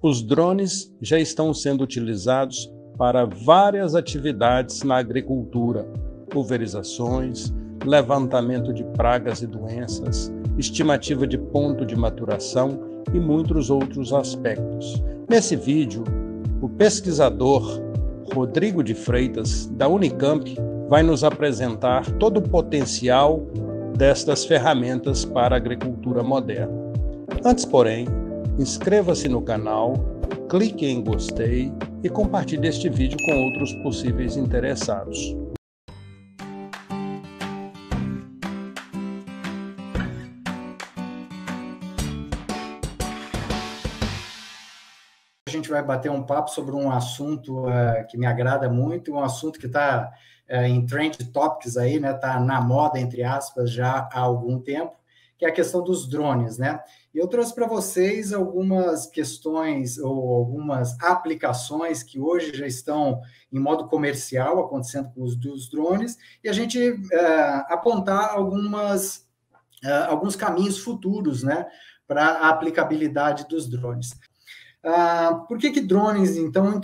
Os drones já estão sendo utilizados para várias atividades na agricultura: pulverizações, levantamento de pragas e doenças, estimativa de ponto de maturação e muitos outros aspectos. Nesse vídeo, o pesquisador Rodrigo de Freitas, da Unicamp, vai nos apresentar todo o potencial destas ferramentas para a agricultura moderna. Antes, porém, inscreva-se no canal, clique em gostei e compartilhe este vídeo com outros possíveis interessados. A gente vai bater um papo sobre um assunto que me agrada muito, um assunto que está em trend topics aí, né? Está na moda, entre aspas, já há algum tempo, que é a questão dos drones, né? E eu trouxe para vocês algumas questões ou algumas aplicações que hoje já estão em modo comercial acontecendo com os dos drones, e a gente apontar alguns caminhos futuros, né, para a aplicabilidade dos drones. Por que drones, então,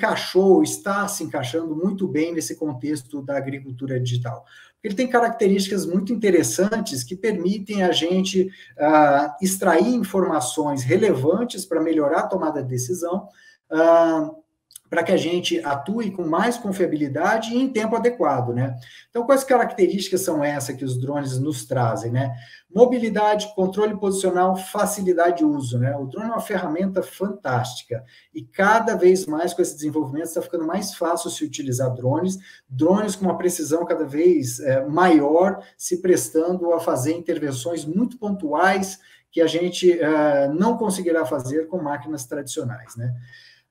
está se encaixando muito bem nesse contexto da agricultura digital? Porque ele tem características muito interessantes que permitem a gente extrair informações relevantes para melhorar a tomada de decisão, para que a gente atue com mais confiabilidade e em tempo adequado, né? Então, quais características são essas que os drones nos trazem, né? Mobilidade, controle posicional, facilidade de uso, né? O drone é uma ferramenta fantástica e cada vez mais com esse desenvolvimento está ficando mais fácil se utilizar drones com uma precisão cada vez maior, se prestando a fazer intervenções muito pontuais que a gente não conseguirá fazer com máquinas tradicionais, né?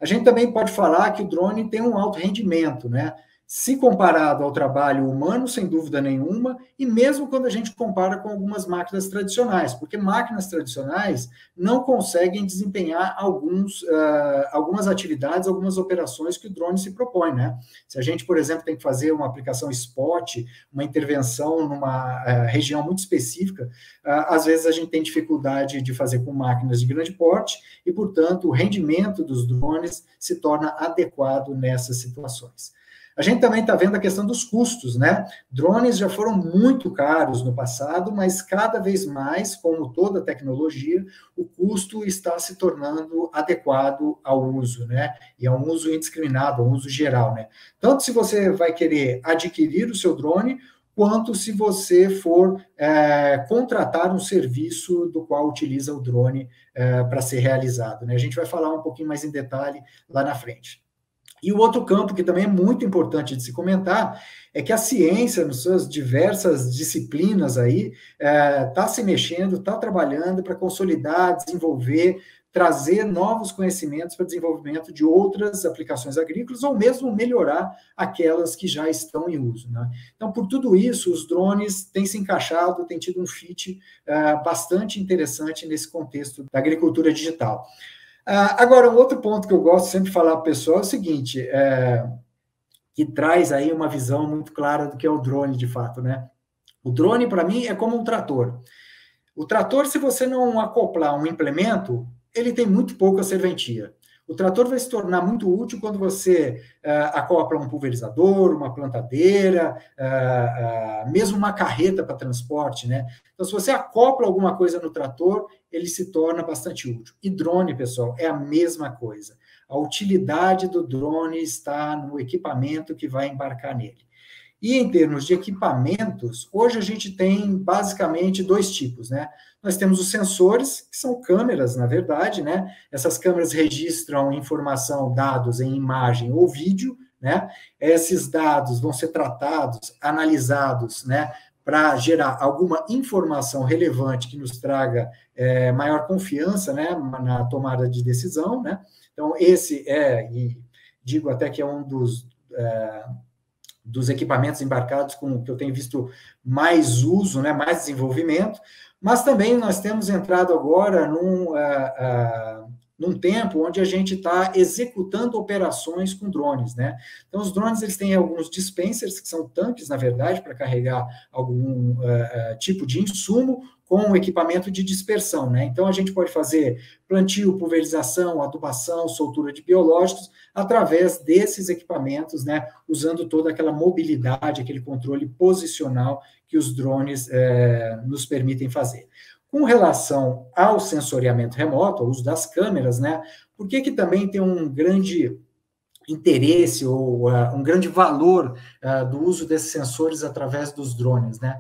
A gente também pode falar que o drone tem um alto rendimento, né? Se comparado ao trabalho humano, sem dúvida nenhuma, e mesmo quando a gente compara com algumas máquinas tradicionais, porque máquinas tradicionais não conseguem desempenhar algumas atividades, algumas operações que o drone se propõe, né? Se a gente, por exemplo, tem que fazer uma aplicação spot, uma intervenção numa região muito específica, às vezes a gente tem dificuldade de fazer com máquinas de grande porte e, portanto, o rendimento dos drones se torna adequado nessas situações. A gente também está vendo a questão dos custos, né? Drones já foram muito caros no passado, mas cada vez mais, como toda tecnologia, o custo está se tornando adequado ao uso, né? E a um uso indiscriminado, a um uso geral, né? Tanto se você vai querer adquirir o seu drone, quanto se você for contratar um serviço do qual utiliza o drone para ser realizado, né? A gente vai falar um pouquinho mais em detalhe lá na frente. E o outro campo que também é muito importante de se comentar é que a ciência, nas suas diversas disciplinas aí, está se mexendo, está trabalhando para consolidar, desenvolver, trazer novos conhecimentos para desenvolvimento de outras aplicações agrícolas ou mesmo melhorar aquelas que já estão em uso, né? Então, por tudo isso, os drones têm se encaixado, têm tido um fit bastante interessante nesse contexto da agricultura digital. Agora, um outro ponto que eu gosto sempre de falar para o pessoal é o seguinte, que traz aí uma visão muito clara do que é o drone, de fato, né? O drone, para mim, é como um trator. O trator, se você não acoplar um implemento, ele tem muito pouca serventia. O trator vai se tornar muito útil quando você acopla um pulverizador, uma plantadeira, mesmo uma carreta para transporte, né? Então, se você acopla alguma coisa no trator, ele se torna bastante útil. E drone, pessoal, é a mesma coisa. A utilidade do drone está no equipamento que vai embarcar nele. E em termos de equipamentos, hoje a gente tem basicamente dois tipos, né? Nós temos os sensores, que são câmeras, na verdade, né? Essas câmeras registram informação, dados em imagem ou vídeo, né? Esses dados vão ser tratados, analisados, né? Para gerar alguma informação relevante que nos traga maior confiança, né? Na tomada de decisão, né? Então, esse e digo até que é um dos equipamentos embarcados com que eu tenho visto mais uso, né, mais desenvolvimento, mas também nós temos entrado agora num tempo onde a gente está executando operações com drones, né? Então, os drones, eles têm alguns dispensers, que são tanques, na verdade, para carregar algum tipo de insumo, com equipamento de dispersão, né? Então, a gente pode fazer plantio, pulverização, adubação, soltura de biológicos, através desses equipamentos, né? Usando toda aquela mobilidade, aquele controle posicional que os drones nos permitem fazer. Com relação ao sensoriamento remoto, ao uso das câmeras, né? Por que também tem um grande interesse ou um grande valor do uso desses sensores através dos drones, né?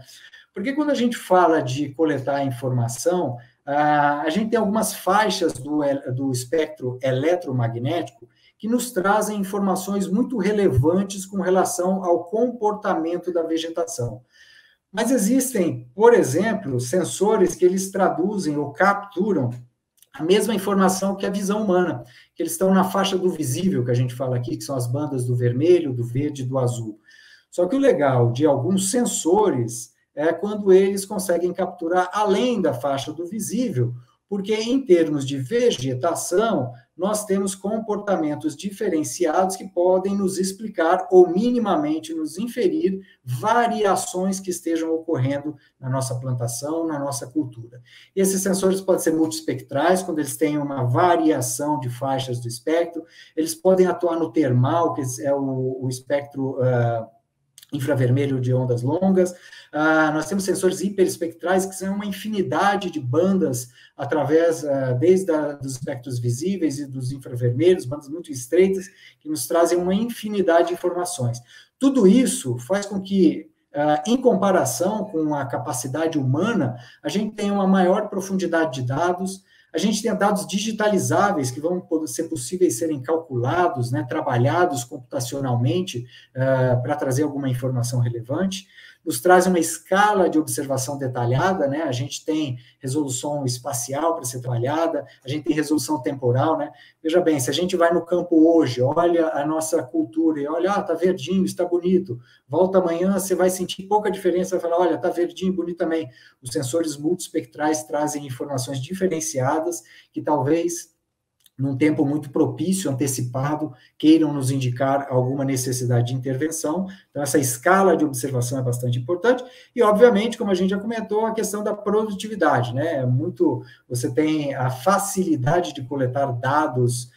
Porque quando a gente fala de coletar informação, a gente tem algumas faixas do espectro eletromagnético que nos trazem informações muito relevantes com relação ao comportamento da vegetação. Mas existem, por exemplo, sensores que eles traduzem ou capturam a mesma informação que a visão humana, que eles estão na faixa do visível, que a gente fala aqui, que são as bandas do vermelho, do verde e do azul. Só que o legal de alguns sensores é quando eles conseguem capturar além da faixa do visível, porque em termos de vegetação, nós temos comportamentos diferenciados que podem nos explicar ou minimamente nos inferir variações que estejam ocorrendo na nossa plantação, na nossa cultura. E esses sensores podem ser multiespectrais, quando eles têm uma variação de faixas do espectro, eles podem atuar no termal, que é o espectro infravermelho de ondas longas. Nós temos sensores hiperespectrais, que são uma infinidade de bandas, através, desde dos espectros visíveis e dos infravermelhos, bandas muito estreitas, que nos trazem uma infinidade de informações. Tudo isso faz com que, em comparação com a capacidade humana, a gente tenha uma maior profundidade de dados, a gente tem dados digitalizáveis que vão ser possíveis serem calculados, né, trabalhados computacionalmente para trazer alguma informação relevante, nos traz uma escala de observação detalhada, né, a gente tem resolução espacial para ser trabalhada, a gente tem resolução temporal, né, veja bem, se a gente vai no campo hoje, olha a nossa cultura e olha, tá verdinho, está bonito, volta amanhã, você vai sentir pouca diferença, vai falar, olha, tá verdinho, bonito também. Os sensores multiespectrais trazem informações diferenciadas que talvez, num tempo muito propício, antecipado, queiram nos indicar alguma necessidade de intervenção. Então, essa escala de observação é bastante importante. E, obviamente, como a gente já comentou, a questão da produtividade, né? Você tem a facilidade de coletar dados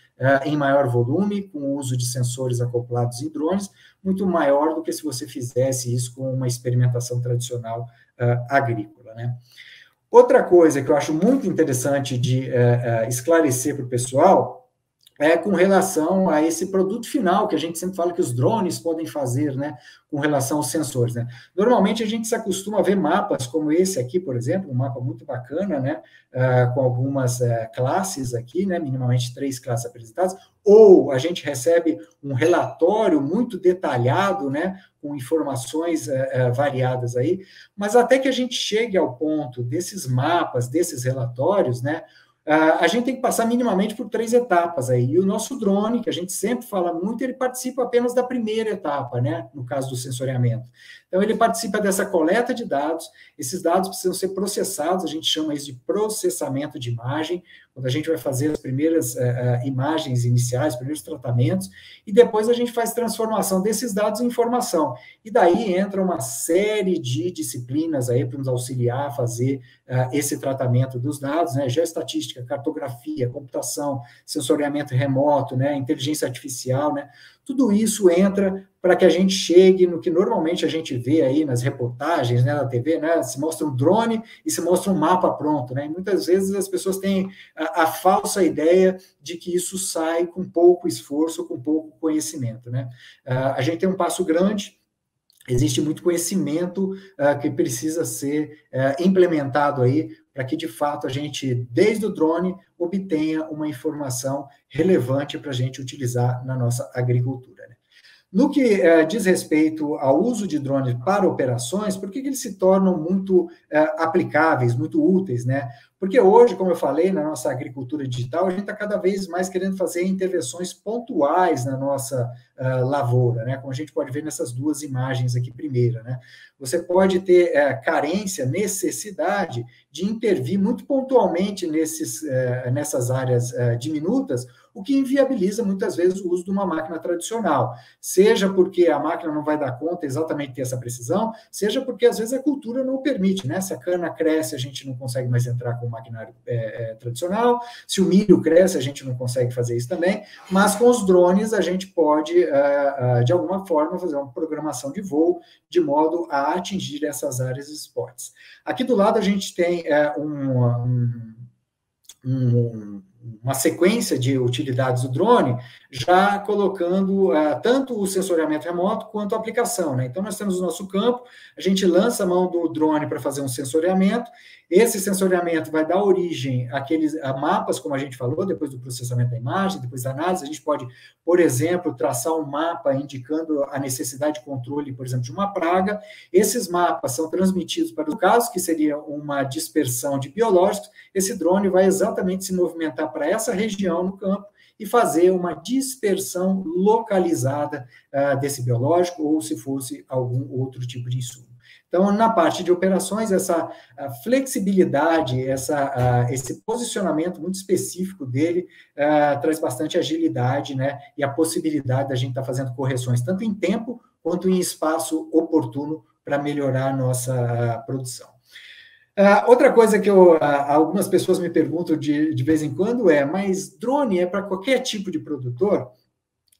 em maior volume, com o uso de sensores acoplados em drones, muito maior do que se você fizesse isso com uma experimentação tradicional agrícola, né? Outra coisa que eu acho muito interessante de esclarecer para o pessoal é com relação a esse produto final, que a gente sempre fala que os drones podem fazer, né, com relação aos sensores, né? Normalmente a gente se acostuma a ver mapas como esse aqui, por exemplo, um mapa muito bacana, né, com algumas classes aqui, né, minimamente 3 classes apresentadas, ou a gente recebe um relatório muito detalhado, né, com informações variadas aí, mas até que a gente chegue ao ponto desses mapas, desses relatórios, né, a gente tem que passar minimamente por 3 etapas aí, e o nosso drone, que a gente sempre fala muito, ele participa apenas da primeira etapa, né, no caso do sensoriamento. Então, ele participa dessa coleta de dados, esses dados precisam ser processados, a gente chama isso de processamento de imagem, quando a gente vai fazer as primeiras imagens iniciais, os primeiros tratamentos, e depois a gente faz transformação desses dados em informação. E daí entra uma série de disciplinas aí para nos auxiliar a fazer esse tratamento dos dados, né? Geoestatística, cartografia, computação, sensoriamento remoto, né? Inteligência artificial, né? Tudo isso entra para que a gente chegue no que normalmente a gente vê aí nas reportagens, né, na TV, né, se mostra um drone e se mostra um mapa pronto, né, e muitas vezes as pessoas têm a falsa ideia de que isso sai com pouco esforço, com pouco conhecimento, né. A gente tem um passo grande, existe muito conhecimento que precisa ser implementado aí para que, de fato, a gente, desde o drone, obtenha uma informação relevante para a gente utilizar na nossa agricultura, né? No que diz respeito ao uso de drones para operações, por que eles se tornam muito aplicáveis, muito úteis, né? Porque hoje, como eu falei, na nossa agricultura digital, a gente está cada vez mais querendo fazer intervenções pontuais na nossa lavoura, né? Como a gente pode ver nessas duas imagens aqui primeira, né? Você pode ter carência, necessidade de intervir muito pontualmente nessas áreas diminutas, o que inviabiliza muitas vezes o uso de uma máquina tradicional, seja porque a máquina não vai dar conta exatamente ter essa precisão, seja porque às vezes a cultura não permite, né? Se a cana cresce, a gente não consegue mais entrar com o maquinário tradicional, se o milho cresce, a gente não consegue fazer isso também, mas com os drones a gente pode, de alguma forma, fazer uma programação de voo de modo a atingir essas áreas e spots. Aqui do lado a gente tem uma sequência de utilidades do drone, já colocando tanto o sensoriamento remoto quanto a aplicação, né? Então, nós temos o nosso campo, a gente lança a mão do drone para fazer um sensoriamento, esse sensoriamento vai dar origem a mapas, como a gente falou, depois do processamento da imagem, depois da análise, a gente pode, por exemplo, traçar um mapa indicando a necessidade de controle, por exemplo, de uma praga. Esses mapas são transmitidos para o caso, que seria uma dispersão de biológicos, esse drone vai exatamente se movimentar para essa região no campo e fazer uma dispersão localizada desse biológico, ou se fosse algum outro tipo de insumo. Então, na parte de operações, essa flexibilidade, esse posicionamento muito específico dele traz bastante agilidade, né? E a possibilidade da gente estar fazendo correções, tanto em tempo quanto em espaço oportuno para melhorar a nossa produção. Outra coisa que algumas pessoas me perguntam de vez em quando mas drone é para qualquer tipo de produtor?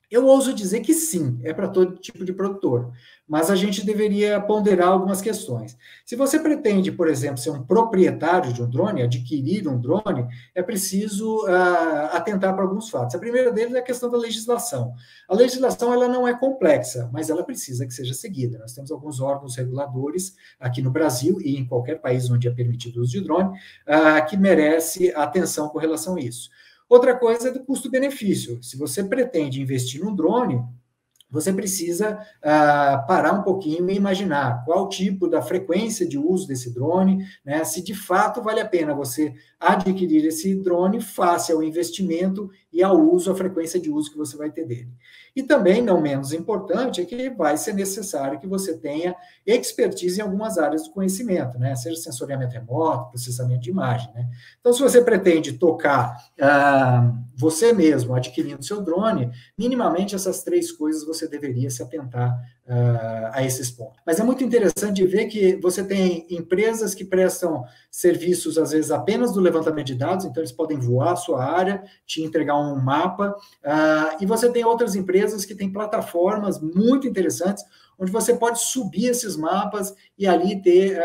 Eu ouso dizer que sim, é para todo tipo de produtor, mas a gente deveria ponderar algumas questões. Se você pretende, por exemplo, ser um proprietário de um drone, adquirir um drone, é preciso atentar para alguns fatos. A primeira deles é a questão da legislação. A legislação ela não é complexa, mas ela precisa que seja seguida. Nós temos alguns órgãos reguladores aqui no Brasil e em qualquer país onde é permitido o uso de drone, que merece atenção com relação a isso. Outra coisa é do custo-benefício. Se você pretende investir num drone, você precisa parar um pouquinho e imaginar qual tipo da frequência de uso desse drone, né? Se de fato vale a pena você adquirir esse drone face ao investimento e ao uso, a frequência de uso que você vai ter dele. E também, não menos importante, é que vai ser necessário que você tenha expertise em algumas áreas do conhecimento, né? Seja sensoriamento remoto, processamento de imagem, né? Então, se você pretende tocar você mesmo adquirindo seu drone, minimamente essas três coisas você deveria se atentar a esses pontos. Mas é muito interessante ver que você tem empresas que prestam serviços, às vezes, apenas do levantamento de dados, então eles podem voar a sua área, te entregar um mapa, e você tem outras empresas que têm plataformas muito interessantes, onde você pode subir esses mapas e ali ter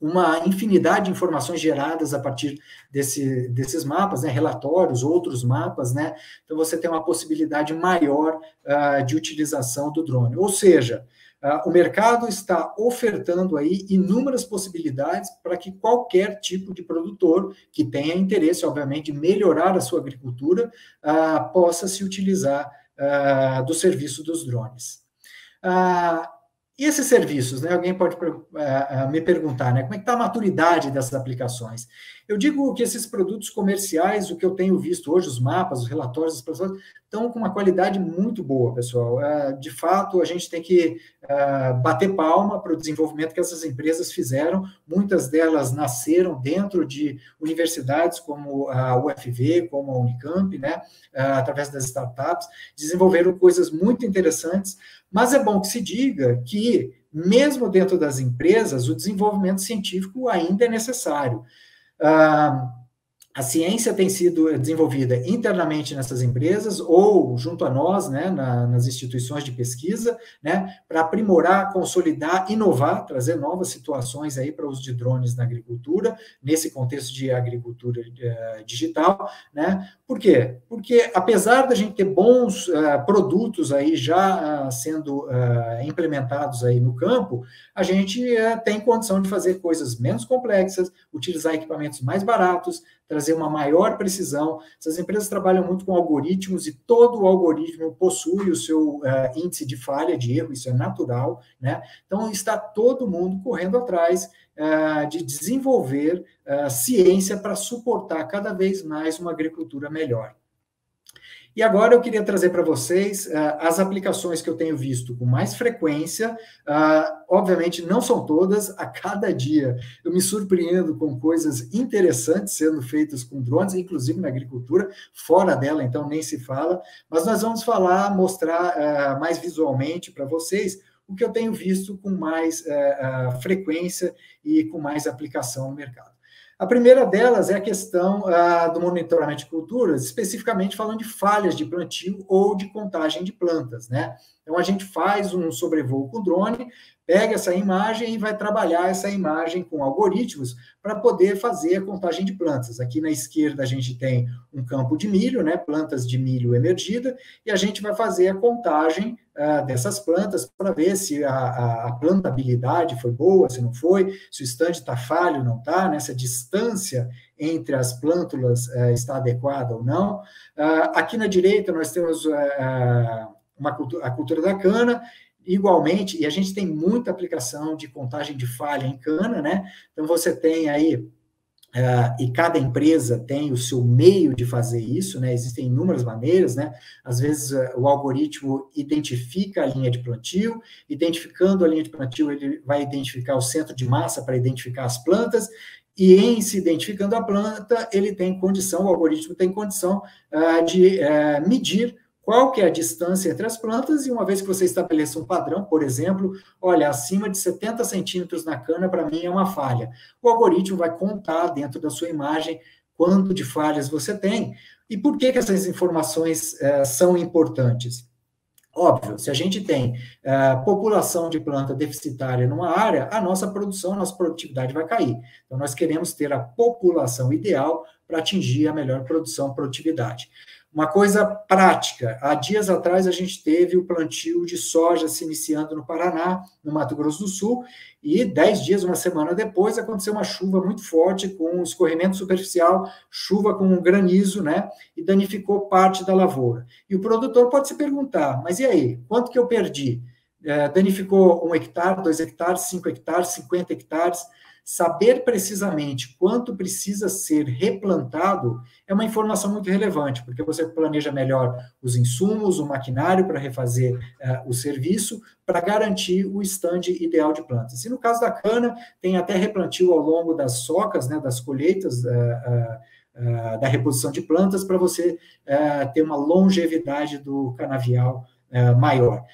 uma infinidade de informações geradas a partir desses mapas, né, relatórios, outros mapas, né, então você tem uma possibilidade maior de utilização do drone, ou seja, o mercado está ofertando aí inúmeras possibilidades para que qualquer tipo de produtor que tenha interesse, obviamente, em melhorar a sua agricultura, possa se utilizar do serviço dos drones. E esses serviços, né? Alguém pode me perguntar, né? Como é que está a maturidade dessas aplicações? Eu digo que esses produtos comerciais, o que eu tenho visto hoje, os mapas, os relatórios, as pessoas estão com uma qualidade muito boa, pessoal. De fato, a gente tem que bater palma para o desenvolvimento que essas empresas fizeram. Muitas delas nasceram dentro de universidades como a UFV, como a Unicamp, né? Através das startups, desenvolveram coisas muito interessantes, mas é bom que se diga que, mesmo dentro das empresas, o desenvolvimento científico ainda é necessário. A ciência tem sido desenvolvida internamente nessas empresas ou junto a nós, né, nas instituições de pesquisa, né, para aprimorar, consolidar, inovar, trazer novas situações aí para o uso de drones na agricultura, nesse contexto de agricultura digital, né? Por quê? Porque apesar da gente ter bons produtos aí já sendo implementados aí no campo, a gente tem condição de fazer coisas menos complexas, utilizar equipamentos mais baratos, trazer uma maior precisão. Essas empresas trabalham muito com algoritmos e todo o algoritmo possui o seu índice de falha, de erro, isso é natural, né? Então, está todo mundo correndo atrás de desenvolver ciência para suportar cada vez mais uma agricultura melhor. E agora eu queria trazer para vocês as aplicações que eu tenho visto com mais frequência. Obviamente, não são todas, a cada dia eu me surpreendo com coisas interessantes sendo feitas com drones, inclusive na agricultura, fora dela, então nem se fala. Mas nós vamos mostrar mais visualmente para vocês o que eu tenho visto com mais frequência e com mais aplicação no mercado. A primeira delas é a questão do monitoramento de culturas, especificamente falando de falhas de plantio ou de contagem de plantas, né? Então, a gente faz um sobrevoo com drone, pega essa imagem e vai trabalhar essa imagem com algoritmos para poder fazer a contagem de plantas. Aqui na esquerda a gente tem um campo de milho, né? Plantas de milho emergida, e a gente vai fazer a contagem dessas plantas para ver se a plantabilidade foi boa, se não foi, se o estande está falho, não está, né? Se a distância entre as plântulas está adequada ou não. Aqui na direita nós temos a cultura da cana, igualmente, e a gente tem muita aplicação de contagem de falha em cana, né? Então você tem aí e cada empresa tem o seu meio de fazer isso, né? Existem inúmeras maneiras, né? Às vezes o algoritmo identifica a linha de plantio, identificando a linha de plantio, ele vai identificar o centro de massa para identificar as plantas, e em se identificando a planta, ele tem condição, o algoritmo tem condição de medir qual que é a distância entre as plantas, e uma vez que você estabeleça um padrão, por exemplo, olha, acima de 70 centímetros na cana, para mim é uma falha. O algoritmo vai contar dentro da sua imagem quanto de falhas você tem. E por que essas informações são importantes? Óbvio, se a gente tem população de planta deficitária numa área, a nossa produção, a nossa produtividade vai cair. Então, nós queremos ter a população ideal para atingir a melhor produção, produtividade. Uma coisa prática, há dias atrás a gente teve o plantio de soja se iniciando no Paraná, no Mato Grosso do Sul, e 10 dias, uma semana depois, aconteceu uma chuva muito forte com escorrimento superficial, chuva com granizo, né, e danificou parte da lavoura. E o produtor pode se perguntar, mas e aí, quanto que eu perdi? Danificou 1 hectare, 2 hectares, 5 hectares, 50 hectares? Saber precisamente quanto precisa ser replantado é uma informação muito relevante, porque você planeja melhor os insumos, o maquinário para refazer o serviço, para garantir o estande ideal de plantas. E no caso da cana, tem até replantio ao longo das socas, né, das colheitas, da reposição de plantas, para você ter uma longevidade do canavial maior.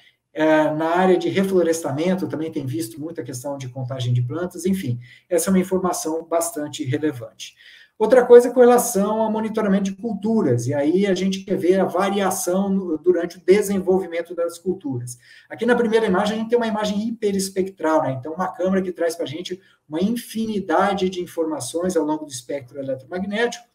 Na área de reflorestamento, também tem visto muita questão de contagem de plantas, enfim, essa é uma informação bastante relevante. Outra coisa é com relação ao monitoramento de culturas, e aí a gente quer ver a variação durante o desenvolvimento das culturas. Aqui na primeira imagem, a gente tem uma imagem hiperespectral, né? Então uma câmera que traz para a gente uma infinidade de informações ao longo do espectro eletromagnético.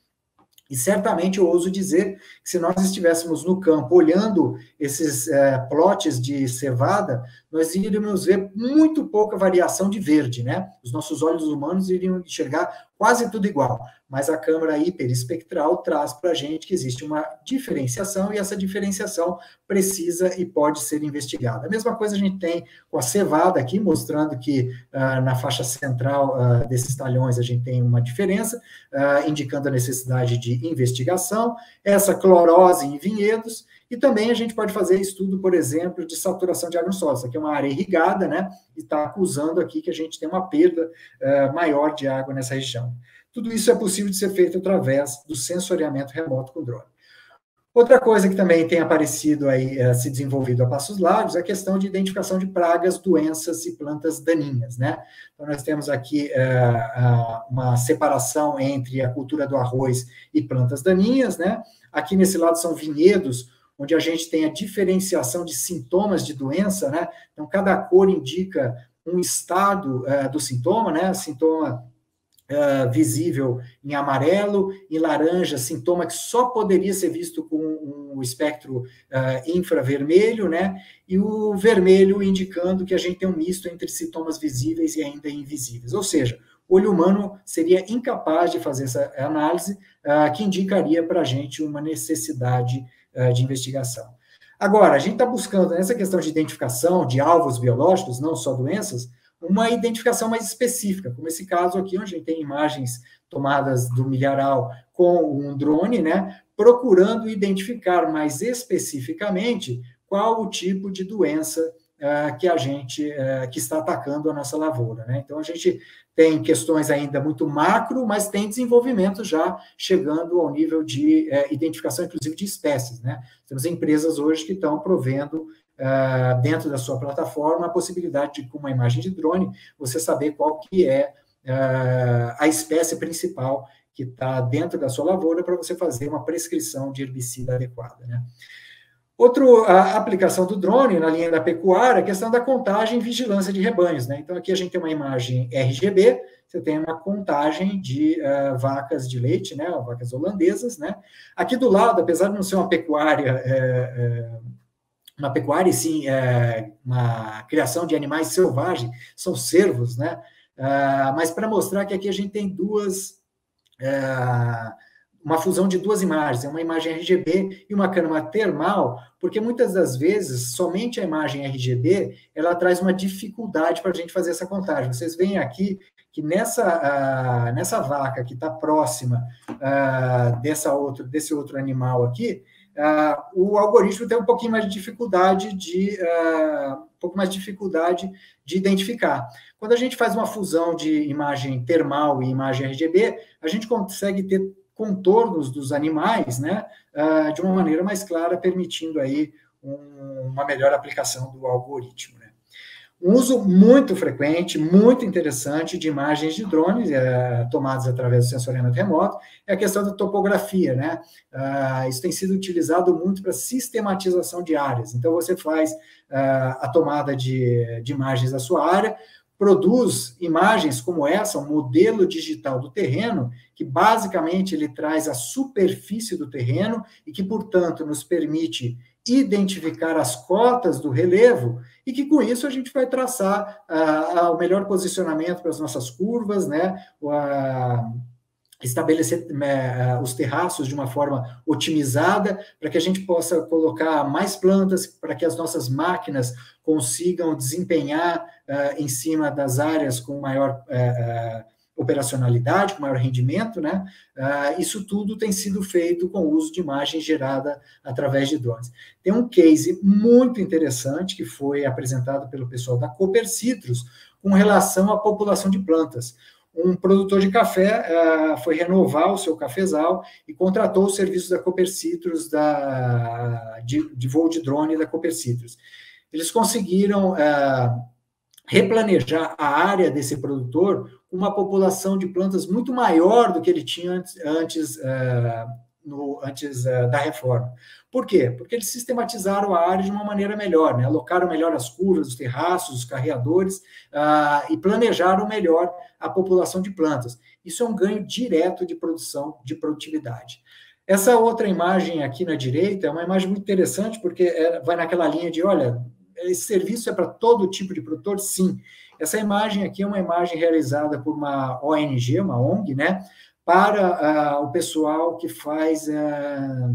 E certamente eu ouso dizer que se nós estivéssemos no campo olhando esses plots de cevada, nós iríamos ver muito pouca variação de verde, né? Os nossos olhos humanos iriam enxergar quase tudo igual, mas a câmera hiperespectral traz para a gente que existe uma diferenciação, e essa diferenciação precisa e pode ser investigada. A mesma coisa a gente tem com a cevada aqui, mostrando que na faixa central desses talhões a gente tem uma diferença, indicando a necessidade de investigação, essa clorose em vinhedos, e também a gente pode fazer estudo, por exemplo, de saturação de água no solo. Isso aqui é uma área irrigada, né? E está acusando aqui que a gente tem uma perda maior de água nessa região. Tudo isso é possível de ser feito através do sensoriamento remoto com drone. Outra coisa que também tem aparecido aí, se desenvolvido a passos largos, é a questão de identificação de pragas, doenças e plantas daninhas, né? Então, nós temos aqui uma separação entre a cultura do arroz e plantas daninhas, né? Aqui nesse lado são vinhedos, onde a gente tem a diferenciação de sintomas de doença, né? Então, cada cor indica um estado do sintoma, né? Sintoma visível em amarelo, em laranja, sintoma que só poderia ser visto com um espectro infravermelho, né? E o vermelho indicando que a gente tem um misto entre sintomas visíveis e ainda invisíveis. Ou seja, olho humano seria incapaz de fazer essa análise, que indicaria para a gente uma necessidade de investigação. Agora, a gente está buscando, nessa questão de identificação de alvos biológicos, não só doenças, uma identificação mais específica, como esse caso aqui, onde a gente tem imagens tomadas do milharal com um drone, né, procurando identificar mais especificamente qual o tipo de doença que está atacando a nossa lavoura, né? Então, a gente tem questões ainda muito macro, mas tem desenvolvimento já chegando ao nível de identificação, inclusive, de espécies, né? Temos empresas hoje que estão provendo, dentro da sua plataforma, a possibilidade de, com uma imagem de drone, você saber qual que é a espécie principal que está dentro da sua lavoura para você fazer uma prescrição de herbicida adequada, né? Outra aplicação do drone na linha da pecuária é a questão da contagem e vigilância de rebanhos, né? Então, aqui a gente tem uma imagem RGB, você tem uma contagem de vacas de leite, né? Vacas holandesas, né? Aqui do lado, apesar de não ser uma pecuária, e sim uma criação de animais selvagens, são cervos, né? Mas para mostrar que aqui a gente tem uma fusão de duas imagens, uma imagem RGB e uma câmera termal, porque muitas das vezes, somente a imagem RGB, ela traz uma dificuldade para a gente fazer essa contagem. Vocês veem aqui que nessa vaca que está próxima desse outro animal aqui, o algoritmo tem um pouquinho mais de dificuldade de identificar. Quando a gente faz uma fusão de imagem termal e imagem RGB, a gente consegue ter contornos dos animais, né, de uma maneira mais clara, permitindo aí uma melhor aplicação do algoritmo, né. Um uso muito frequente, muito interessante de imagens de drones tomadas através do sensoriamento remoto é a questão da topografia, né? Isso tem sido utilizado muito para sistematização de áreas. Então, você faz a tomada de imagens da sua área, produz imagens como essa, um modelo digital do terreno, que basicamente ele traz a superfície do terreno e que, portanto, nos permite identificar as cotas do relevo e que, com isso, a gente vai traçar o melhor posicionamento para as nossas curvas, né? Estabelecer os terraços de uma forma otimizada, para que a gente possa colocar mais plantas, para que as nossas máquinas consigam desempenhar em cima das áreas com maior operacionalidade, com maior rendimento, né? Isso tudo tem sido feito com o uso de imagem gerada através de drones. Tem um case muito interessante que foi apresentado pelo pessoal da Cooper Citrus com relação à população de plantas. Um produtor de café foi renovar o seu cafezal e contratou os serviços da Cooper Citrus, de voo de drone da Cooper Citrus. Eles conseguiram replanejar a área desse produtor com uma população de plantas muito maior do que ele tinha antes da reforma. Por quê? Porque eles sistematizaram a área de uma maneira melhor, né? Alocaram melhor as curvas, os terraços, os carreadores, e planejaram melhor a população de plantas. Isso é um ganho direto de produção, de produtividade. Essa outra imagem aqui na direita é uma imagem muito interessante, porque vai naquela linha de, olha, esse serviço é para todo tipo de produtor? Sim. Essa imagem aqui é uma imagem realizada por uma ONG, uma ONG, né? Para o pessoal que faz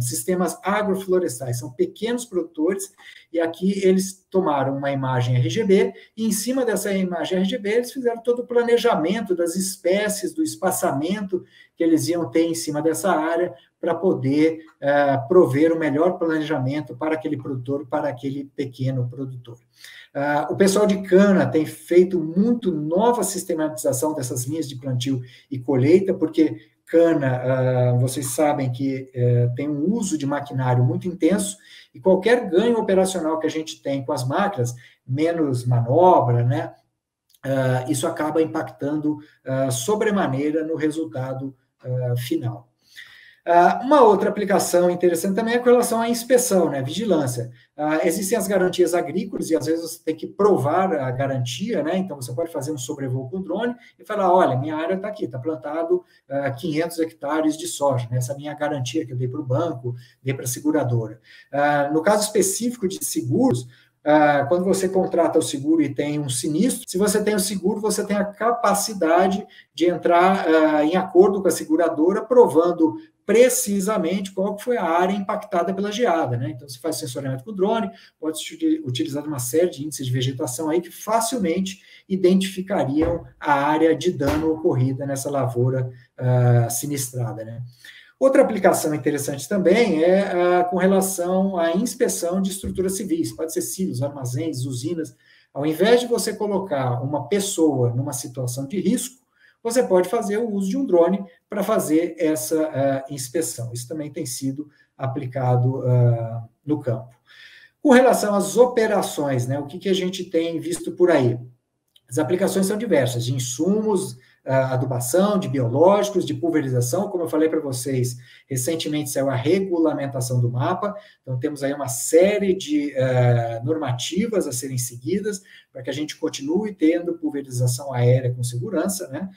sistemas agroflorestais. São pequenos produtores, e aqui eles tomaram uma imagem RGB, e em cima dessa imagem RGB eles fizeram todo o planejamento das espécies, do espaçamento que eles iam ter em cima dessa área, para poder prover o melhor planejamento para aquele produtor, para aquele pequeno produtor. O pessoal de cana tem feito muito nova sistematização dessas linhas de plantio e colheita, porque cana, vocês sabem que tem um uso de maquinário muito intenso, e qualquer ganho operacional que a gente tem com as máquinas, menos manobra, né? Isso acaba impactando sobremaneira no resultado final. Uma outra aplicação interessante também é com relação à inspeção, né, vigilância. Existem as garantias agrícolas, e às vezes você tem que provar a garantia, né? Então você pode fazer um sobrevoo com o drone e falar, olha, minha área está aqui, está plantado 500 hectares de soja, né? Essa é a minha garantia que eu dei para o banco, dei para a seguradora. No caso específico de seguros, quando você contrata o seguro e tem um sinistro, se você tem o seguro, você tem a capacidade de entrar em acordo com a seguradora, provando precisamente qual foi a área impactada pela geada, né? Então, você faz sensoriamento com o drone, pode ser utilizado uma série de índices de vegetação aí que facilmente identificariam a área de dano ocorrida nessa lavoura sinistrada, né? Outra aplicação interessante também é com relação à inspeção de estruturas civis, pode ser silos, armazéns, usinas. Ao invés de você colocar uma pessoa numa situação de risco, você pode fazer o uso de um drone para fazer essa inspeção. Isso também tem sido aplicado no campo. Com relação às operações, né, o que a gente tem visto por aí? As aplicações são diversas, de insumos, adubação, de biológicos, de pulverização, como eu falei para vocês, recentemente saiu a regulamentação do mapa, então temos aí uma série de normativas a serem seguidas para que a gente continue tendo pulverização aérea com segurança, né?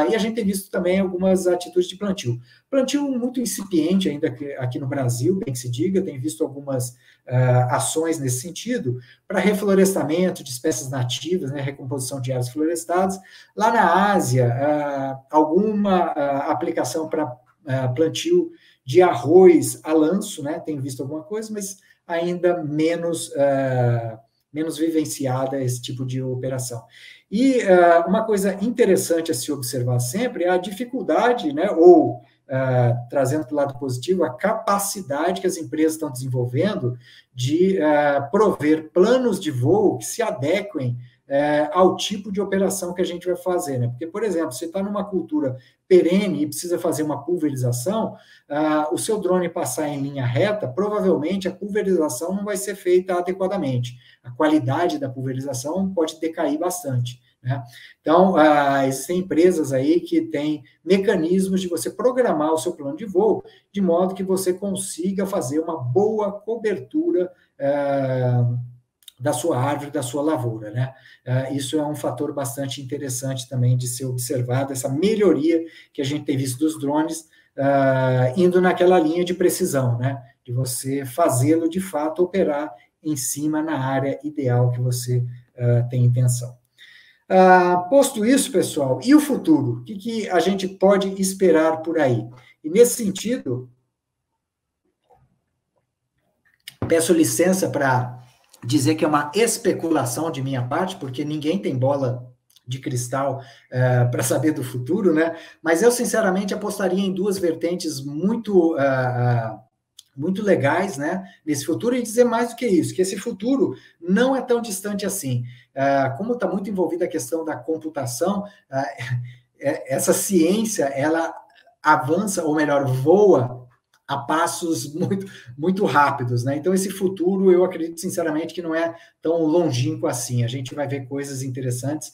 E a gente tem visto também algumas atitudes de plantio. Plantio muito incipiente ainda aqui no Brasil, bem que se diga, tem visto algumas ações nesse sentido, para reflorestamento de espécies nativas, né, recomposição de áreas florestadas. Lá na Ásia, alguma aplicação para plantio de arroz a lanço, né, tem visto alguma coisa, mas ainda menos vivenciada esse tipo de operação. E uma coisa interessante a se observar sempre é a dificuldade, né, ou trazendo para o lado positivo, a capacidade que as empresas estão desenvolvendo de prover planos de voo que se adequem ao tipo de operação que a gente vai fazer, né? Porque, por exemplo, você está numa cultura perene e precisa fazer uma pulverização, o seu drone passar em linha reta, provavelmente a pulverização não vai ser feita adequadamente. A qualidade da pulverização pode decair bastante, né? Então, existem empresas aí que têm mecanismos de você programar o seu plano de voo de modo que você consiga fazer uma boa cobertura da sua árvore, da sua lavoura, né? Isso é um fator bastante interessante também de ser observado, essa melhoria que a gente tem visto dos drones indo naquela linha de precisão, né? De você fazê-lo, de fato, operar em cima na área ideal que você tem intenção. Posto isso, pessoal, e o futuro? O que a gente pode esperar por aí? E nesse sentido, peço licença para dizer que é uma especulação de minha parte, porque ninguém tem bola de cristal para saber do futuro, né? Mas eu, sinceramente, apostaria em duas vertentes muito legais, né, nesse futuro, e dizer mais do que isso, que esse futuro não é tão distante assim. Como está muito envolvida a questão da computação, essa ciência, ela avança, ou melhor, voa a passos muito, muito rápidos, né? Então, esse futuro, eu acredito, sinceramente, que não é tão longínquo assim. A gente vai ver coisas interessantes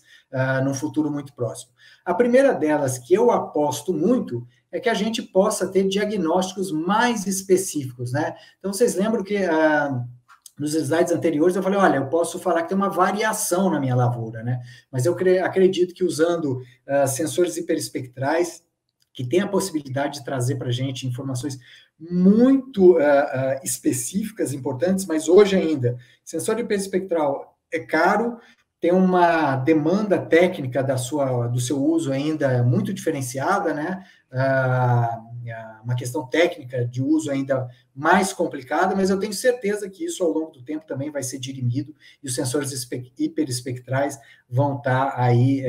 num futuro muito próximo. A primeira delas, que eu aposto muito, é que a gente possa ter diagnósticos mais específicos, né? Então, vocês lembram que nos slides anteriores eu falei, olha, eu posso falar que tem uma variação na minha lavoura, né? Mas eu acredito que usando sensores hiperespectrais, que tem a possibilidade de trazer para a gente informações muito específicas, importantes, mas hoje ainda, sensor hiperespectral é caro, tem uma demanda técnica do seu uso ainda muito diferenciada, né? Uma questão técnica de uso ainda mais complicada, mas eu tenho certeza que isso, ao longo do tempo, também vai ser dirimido, e os sensores hiperespectrais vão estar aí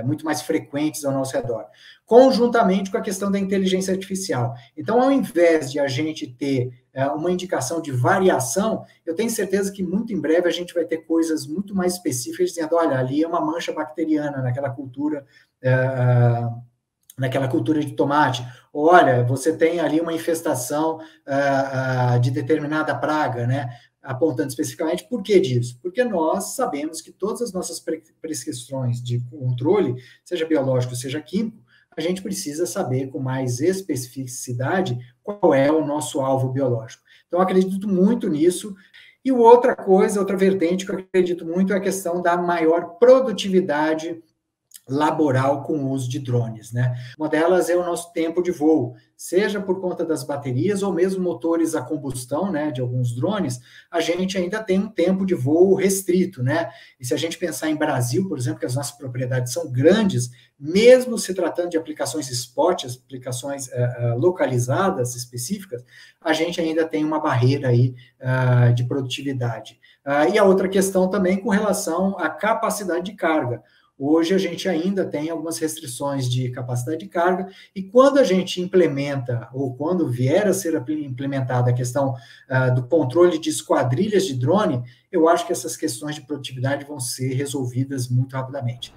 muito mais frequentes ao nosso redor, conjuntamente com a questão da inteligência artificial. Então, ao invés de a gente ter uma indicação de variação, eu tenho certeza que muito em breve a gente vai ter coisas muito mais específicas, dizendo, olha, ali é uma mancha bacteriana naquela cultura de tomate, olha, você tem ali uma infestação de determinada praga, né? Apontando especificamente por que disso? Porque nós sabemos que todas as nossas prescrições de controle, seja biológico, seja químico, a gente precisa saber com mais especificidade qual é o nosso alvo biológico. Então, eu acredito muito nisso. E outra vertente que eu acredito muito é a questão da maior produtividade laboral com o uso de drones, né? Uma delas é o nosso tempo de voo, seja por conta das baterias ou mesmo motores a combustão, né, de alguns drones, a gente ainda tem um tempo de voo restrito, né? E se a gente pensar em Brasil, por exemplo, que as nossas propriedades são grandes, mesmo se tratando de aplicações spot, aplicações localizadas, específicas, a gente ainda tem uma barreira aí de produtividade. E a outra questão também com relação à capacidade de carga. Hoje a gente ainda tem algumas restrições de capacidade de carga, e quando a gente implementa, ou quando vier a ser implementada a questão do controle de esquadrilhas de drone, eu acho que essas questões de produtividade vão ser resolvidas muito rapidamente.